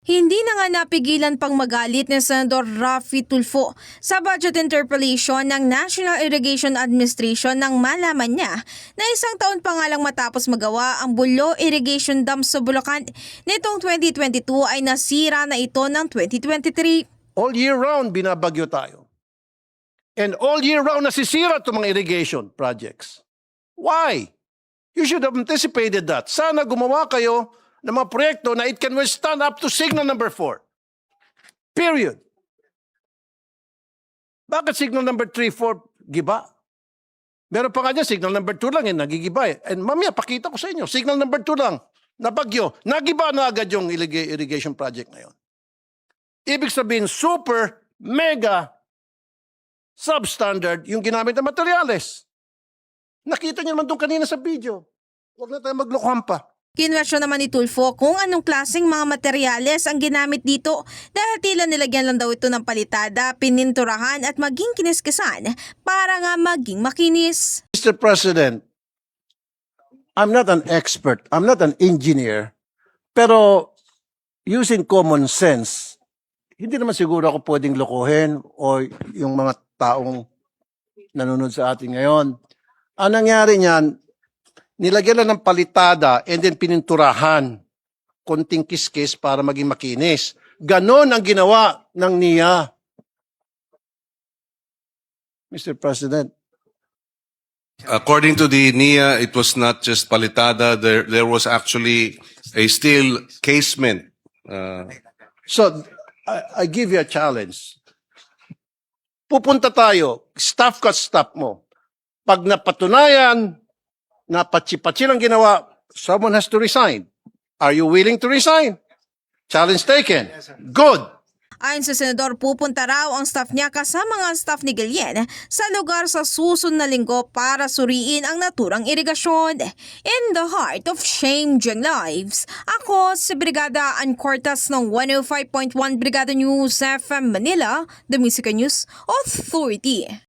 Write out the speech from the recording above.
Hindi na nga napigilan pang magalit ni Senador Raffy Tulfo sa budget interpellation ng National Irrigation Administration nang malaman niya na isang taon pa nga lang matapos magawa ang Bulo Irrigation Dam sa Bulacan nitong 2022 ay nasira na ito ng 2023. All year round binabagyo tayo. And all year round nasisira itong mga irrigation projects. Why? You should have anticipated that. Sana gumawa kayo ng mga proyekto na it can withstand up to signal number 4. Period. Bakit signal number 3, 4, giba? Meron pa nga dyan, signal number 2 lang, nagigiba eh. And mamaya, pakita ko sa inyo, signal number 2 lang, nabagyo, nagiba na agad yung irrigation project na yun. Ibig sabihin, super, mega, substandard yung ginamit na materyales. Nakita niyo naman doon kanina sa video. Huwag na tayo maglokohan pa. Kinwestiyon naman ni Tulfo kung anong klaseng mga materyales ang ginamit dito dahil tila nilagyan lang daw ito ng palitada, pininturahan at maging kiniskisan para nga maging makinis. Mr. President, I'm not an expert, I'm not an engineer, pero using common sense, hindi naman siguro ako pwedeng lokohin o yung mga taong nanonood sa atin ngayon. Ang nangyari niyan, nilagyan lang ng palitada and then pininturahan, konting kiskis para maging makinis. Ganon ang ginawa ng NIA. Mr. President. According to the NIA, it was not just palitada. There was actually a steel casement. So, I give you a challenge. Pupunta tayo, staff ka staff mo. Pag napatunayan, na patsi-patsi lang ginawa, someone has to resign. Are you willing to resign? Challenge taken. Good. Ayon sa Senador, pupunta raw ang staff niya kasama ang staff ni Guillen sa lugar sa susunod na linggo para suriin ang naturang irigasyon. In the heart of changing lives, ako si Brigada Ann Cortas ng 105.1 Brigada News FM Manila, The Music News Authority.